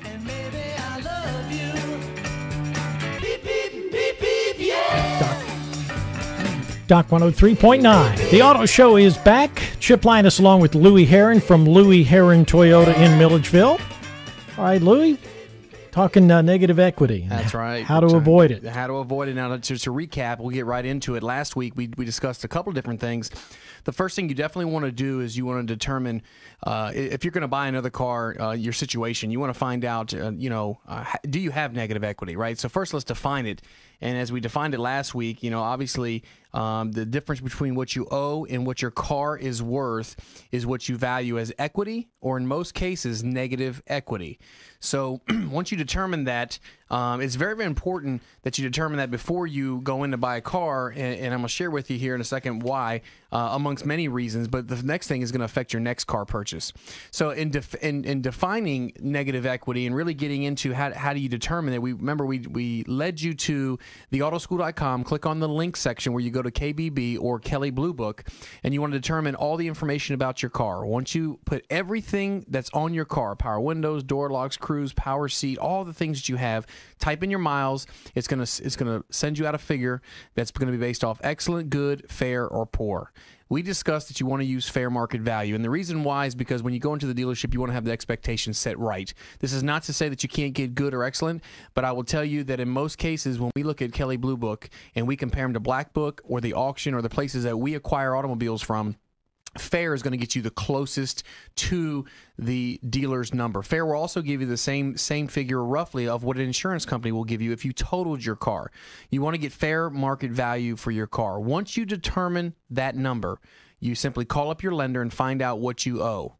And maybe I love you. Beep, beep, beep, beep, yeah. Doc 103.9. The Auto Show is back. Chip Lyness along with Louie Herron from Louie Herron Toyota in Milledgeville. All right, Louie, talking negative equity. That's right. How to avoid it. How to avoid it. Now, to recap, we'll get right into it. Last week, we discussed a couple of different things. The first thing you definitely want to do is you want to determine if you're going to buy another car, your situation. You want to find out, do you have negative equity, right? So first, let's define it. And as we defined it last week, obviously the difference between what you owe and what your car is worth is what you value as equity, or in most cases, negative equity. So once you determine that, it's very, very important that you determine that before you go in to buy a car, and I'm going to share with you here in a second why, amongst many reasons, but the next thing is going to affect your next car purchase. So in defining negative equity and really getting into how do you determine it, we led you to theautoschool.com. Click on the link section where you go to KBB or Kelley Blue Book, and you want to determine all the information about your car. Once you put everything that's on your car, power windows, door locks, cruise, power seat, all the things that you have, type in your miles. It's gonna send you out a figure that's going to be based off excellent, good, fair, or poor. We discussed that you want to use fair market value, and the reason why is because when you go into the dealership, you want to have the expectations set right. This is not to say that you can't get good or excellent, but I will tell you that in most cases, when we look at Kelley Blue Book and we compare them to Black Book or the auction or the places that we acquire automobiles from, fair is going to get you the closest to the dealer's number. Fair will also give you the same figure roughly of what an insurance company will give you if you totaled your car. You want to get fair market value for your car. Once you determine that number, you simply call up your lender and find out what you owe.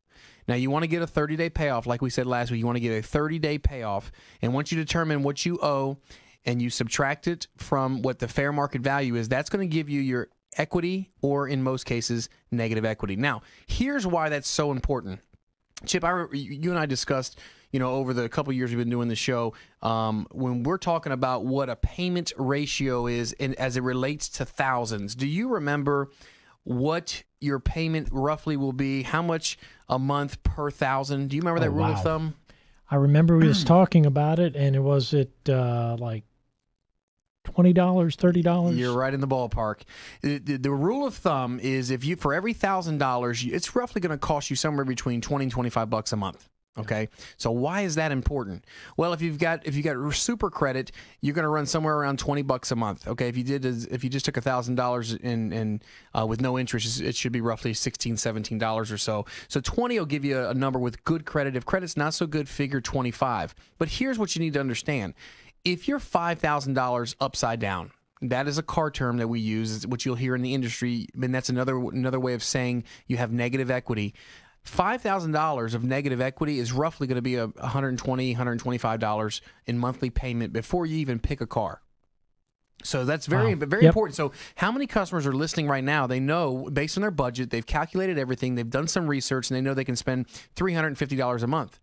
Now, you want to get a 30-day payoff. Like we said last week, you want to get a 30-day payoff. And once you determine what you owe and you subtract it from what the fair market value is, that's going to give you your equity, or in most cases, negative equity. Now, here's why that's so important. Chip, you and I discussed, over the couple years we've been doing the show, when we're talking about what a payment ratio is as it relates to thousands. Do you remember what your payment roughly will be? How much a month per thousand? Do you remember that rule of thumb? I remember we was talking about it, and it was like $20, $30. You're right in the ballpark. The rule of thumb is for every $1,000, it's roughly going to cost you somewhere between $20 and $25 a month. Okay, so why is that important? Well, if you've got super credit, you're going to run somewhere around $20 a month. Okay, if you just took $1,000 and with no interest, it should be roughly $16, $17 or so. So 20 will give you a number with good credit. If credit's not so good, figure 25. But here's what you need to understand. If you're $5,000 upside down, that is a car term that we use, which you'll hear in the industry, and that's another way of saying you have negative equity. $5,000 of negative equity is roughly going to be $120, $125 in monthly payment before you even pick a car. So that's very important. So how many customers are listening right now? They know, based on their budget, they've calculated everything, they've done some research, and they know they can spend $350 a month.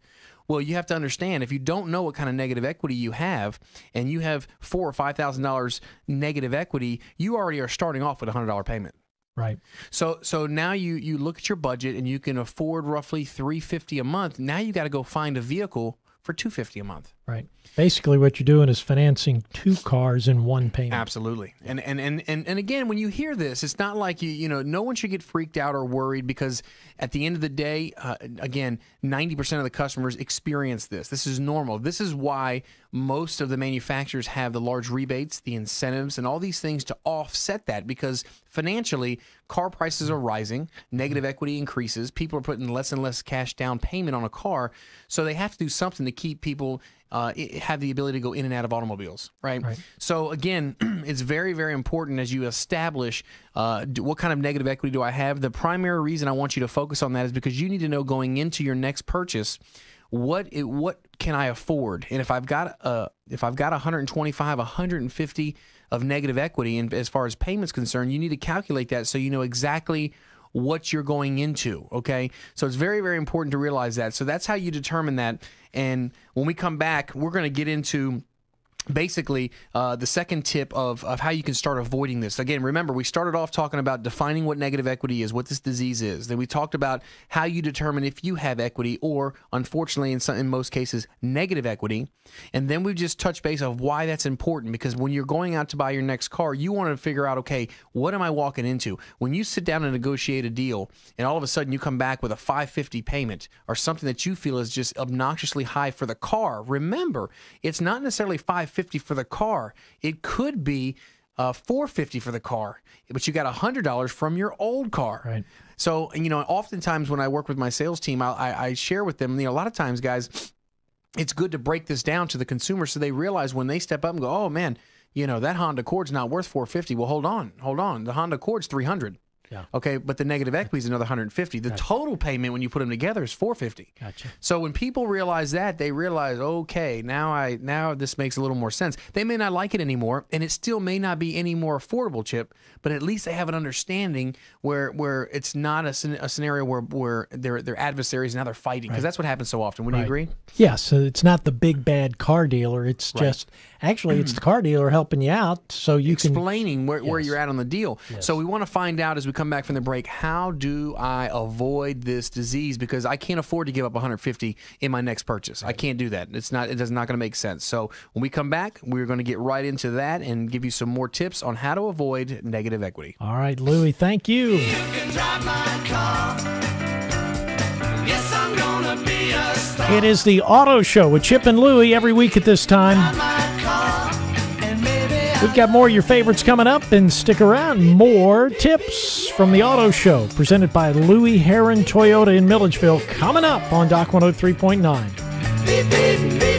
Well, you have to understand, if you don't know what kind of negative equity you have, and you have $4,000 or $5,000 negative equity, you already are starting off with a $100 payment. Right. So now you look at your budget and you can afford roughly $350 a month. Now you got to go find a vehicle for $250 a month. Right. Basically, what you're doing is financing two cars in one payment. Absolutely. And again, when you hear this, it's not like no one should get freaked out or worried, because at the end of the day, again, 90% of the customers experience this. This is normal. This is why most of the manufacturers have the large rebates, the incentives, and all these things to offset that, because financially, car prices are rising, negative equity increases, people are putting less and less cash down payment on a car, so they have to do something to keep people have the ability to go in and out of automobiles, right? So again, it's very, very important as you establish what kind of negative equity do I have. The primary reason I want you to focus on that is because you need to know going into your next purchase, what can I afford? And if I've got 125, 150 of negative equity, and as far as payments concerned, you need to calculate that so you know exactly what you're going into, okay? So it's very, very important to realize that. So that's how you determine that. And when we come back, we're going to get into basically, the second tip of how you can start avoiding this. Again, remember, we started off talking about defining what negative equity is, what this disease is. Then we talked about how you determine if you have equity or, unfortunately, in most cases, negative equity. And then we just touched base of why that's important, because when you're going out to buy your next car, you want to figure out, okay, what am I walking into? When you sit down and negotiate a deal and all of a sudden you come back with a $550 payment or something that you feel is just obnoxiously high for the car, remember, it's not necessarily $550 for the car. It could be $450 for the car, but you got $100 from your old car. Right. So, oftentimes when I work with my sales team, I share with them, a lot of times, guys, it's good to break this down to the consumer so they realize when they step up and go, oh, man, that Honda Accord's not worth $450. Well, hold on. The Honda Accord's $300. Yeah. Okay, but the negative equity is another $150. The total payment when you put them together is $450. Gotcha. So when people realize that, they realize, okay, now this makes a little more sense. They may not like it anymore, and it still may not be any more affordable, Chip, but at least they have an understanding where it's not a scenario where they're adversaries and now they're fighting, because that's what happens so often. Wouldn't you agree? Yes, so it's not the big bad car dealer. It's just actually it's the car dealer helping you out so you explaining where you're at on the deal. Yes. So we want to find out as we come back from the break, how do I avoid this disease? Because I can't afford to give up $150 in my next purchase. I can't do that. It's not going to make sense. So when we come back, we're going to get right into that and give you some more tips on how to avoid negative equity. All right, Louie, thank you. You can drive my car. Yes, I'm gonna be a star. It is the Auto Show with Chip and Louie every week at this time. My car, and maybe We've got more of your favorites coming up, and stick around. More tips from the Auto Show presented by Louie Herron Toyota in Milledgeville coming up on Doc 103.9. beep, beep, beep.